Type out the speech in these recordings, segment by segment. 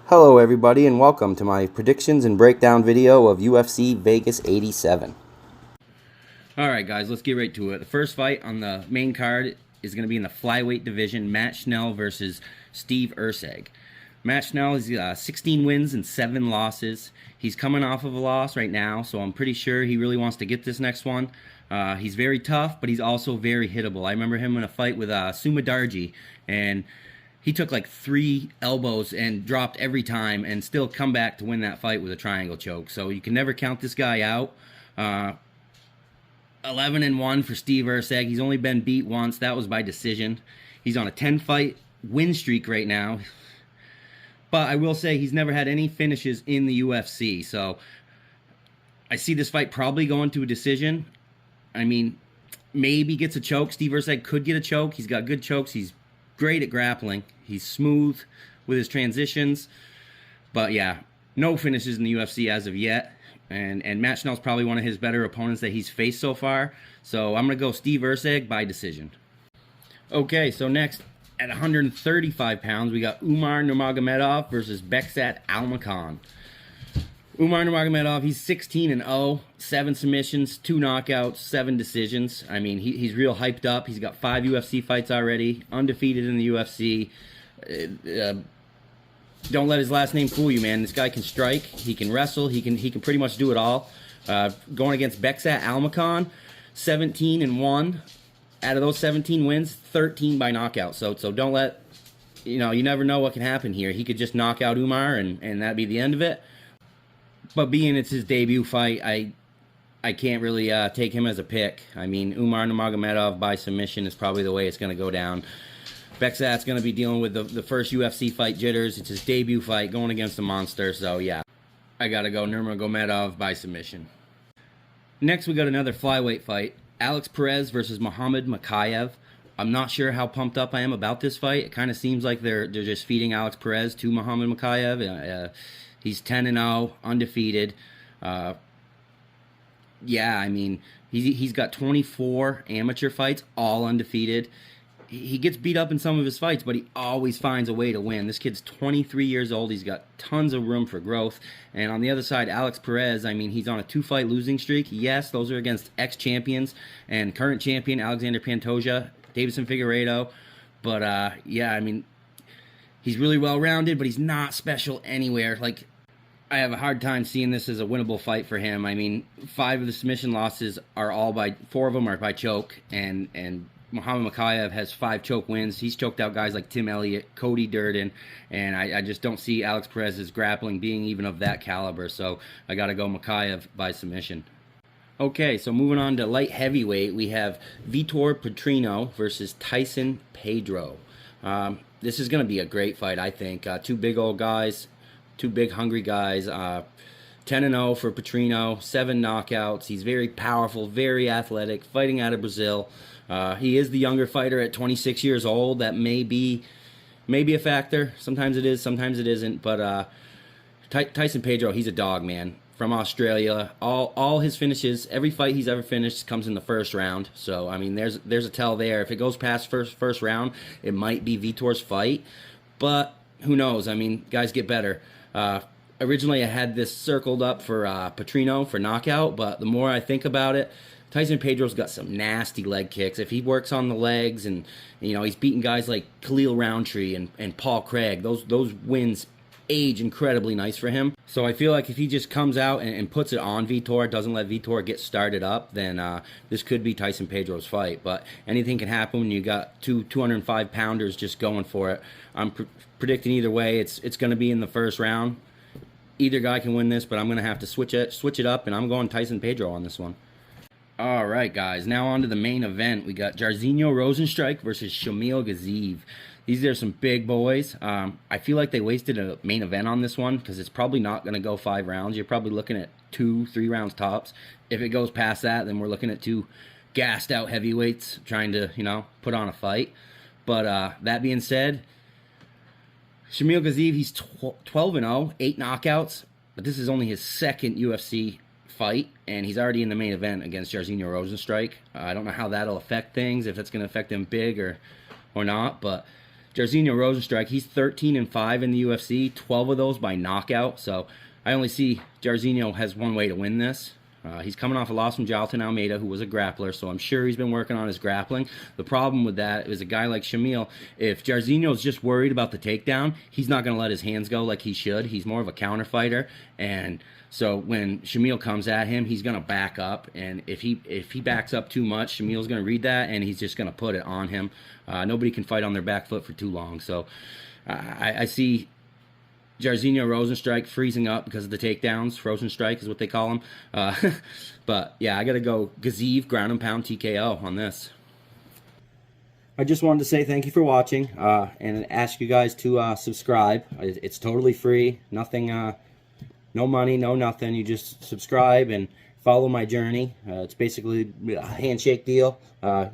Hello everybody and welcome to my predictions and breakdown video of UFC Vegas 87. Alright guys, let's get right to it. The first fight on the main card is going to be in the flyweight division, Matt Schnell versus Steve Erceg. Matt Schnell is 16 wins and 7 losses. He's coming off of a loss right now, so I'm pretty sure he really wants to get this next one. He's very tough, but he's also very hittable. I remember him in a fight with Sumadarji, and he took like 3 elbows and dropped every time and still come back to win that fight with a triangle choke. So you can never count this guy out. 11-1 for Steve Erceg. He's only been beat once. That was by decision. He's on a 10-fight win streak right now. But I will say he's never had any finishes in the UFC. So I see this fight probably going to a decision. I mean, maybe gets a choke. Steve Erceg could get a choke. He's got good chokes. He's great at grappling. He's smooth with his transitions. But yeah, no finishes in the UFC as of yet. And Matt Schnell's probably one of his better opponents that he's faced so far. So I'm going to go Steve Erceg by decision. Okay, so next at 135 pounds, we got Umar Nurmagomedov versus Beksat Almakhan. Umar Nurmagomedov, he's 16-0, 7 submissions, 2 knockouts, 7 decisions. I mean, he's real hyped up. He's got 5 UFC fights already, undefeated in the UFC. Don't let his last name fool you, man. This guy can strike, he can wrestle, he can pretty much do it all. Going against Beksat Almakhan, 17-1. Out of those 17 wins, 13 by knockout. So don't let, you never know what can happen here. He could just knock out Umar and that'd be the end of it. But being it's his debut fight, I can't really take him as a pick. I mean, Umar Nurmagomedov by submission is probably the way it's going to go down. Beksat's going to be dealing with the first UFC fight jitters. It's his debut fight going against a monster. So, yeah, I got to go Nurmagomedov by submission. Next, we got another flyweight fight. Alex Perez versus Muhammad Mokaev. I'm not sure how pumped up I am about this fight. It kind of seems like they're just feeding Alex Perez to Muhammad Mokaev. He's 10-0, undefeated. Yeah, I mean, he's got 24 amateur fights, all undefeated. He gets beat up in some of his fights, but he always finds a way to win. This kid's 23 years old. He's got tons of room for growth. And on the other side, Alex Perez, I mean, he's on a 2-fight losing streak. Yes, those are against ex-champions and current champion Alexander Pantoja, Davison Figueiredo. But, yeah, I mean, he's really well-rounded, but he's not special anywhere. Like, I have a hard time seeing this as a winnable fight for him. I mean, 5 of the submission losses are all 4 of them are by choke, and Muhammad Mokaev has 5 choke wins. He's choked out guys like Tim Elliott, Cody Durden, and I just don't see Alex Perez's grappling being even of that caliber, so I got to go Mokaev by submission. Okay, so moving on to light heavyweight, we have Vitor Petrino versus Tyson Pedro. This is going to be a great fight, I think. 2 big old guys, 2 big hungry guys. 10-0 for Petrino, 7 knockouts. He's very powerful, very athletic, fighting out of Brazil. He is the younger fighter at 26 years old. That may be a factor. Sometimes it is, sometimes it isn't. But Tyson Pedro, he's a dog, man. From Australia, all his finishes, every fight he's ever finished comes in the first round. So I mean, there's a tell there. If it goes past first round, it might be Vitor's fight. But who knows? I mean, guys get better. Originally, I had this circled up for Petrino for knockout, but the more I think about it, Tyson Pedro's got some nasty leg kicks. If he works on the legs and, he's beating guys like Khalil Roundtree and Paul Craig, those wins age incredibly nice for him. So I feel like if he just comes out and puts it on Vitor, doesn't let Vitor get started up, then this could be Tyson Pedro's fight. But anything can happen when you got 2 205-pounders just going for it. I'm predicting either way. It's going to be in the first round. Either guy can win this, but I'm going to have to switch it up, and I'm going Tyson Pedro on this one. All right, guys. Now on to the main event. We got Jairzinho Rozenstruik versus Shamil Gaziev. These are some big boys. I feel like they wasted a main event on this one because it's probably not going to go 5 rounds. You're probably looking at 2-3 rounds tops. If it goes past that, then we're looking at 2 gassed-out heavyweights trying to, put on a fight. But that being said, Shamil Gaziev, he's 12-0, 8 knockouts, but this is only his 2nd UFC fight, and he's already in the main event against Jairzinho Rozenstruik. I don't know how that'll affect things, if it's going to affect him big or not, but Jairzinho Rozenstruik, he's 13-5 in the UFC, 12 of those by knockout. So I only see Jairzinho has one way to win this. He's coming off a loss from Jailton Almeida, who was a grappler, so I'm sure he's been working on his grappling. The problem with that is a guy like Shamil, if Jairzinho's just worried about the takedown, he's not going to let his hands go like he should. He's more of a counter fighter, and so when Shamil comes at him, he's going to back up, and if he backs up too much, Shamil's going to read that, and he's just going to put it on him. Nobody can fight on their back foot for too long, so I see Jairzinho Rozenstruik freezing up because of the takedowns. Rozenstruik is what they call him. But yeah, I got to go Gaziev ground and pound TKO on this. I just wanted to say thank you for watching and ask you guys to subscribe. It's totally free. Nothing, no money, no nothing. You just subscribe and follow my journey. It's basically a handshake deal.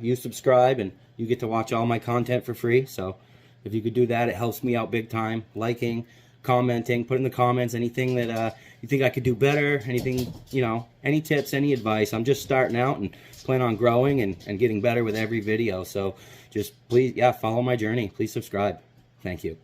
You subscribe and you get to watch all my content for free. So if you could do that, it helps me out big time. Liking, commenting, put in the comments anything that you think I could do better, anything, you know, any tips, any advice. I'm just starting out and plan on growing and getting better with every video. So just please, yeah, follow my journey. Please subscribe. Thank you.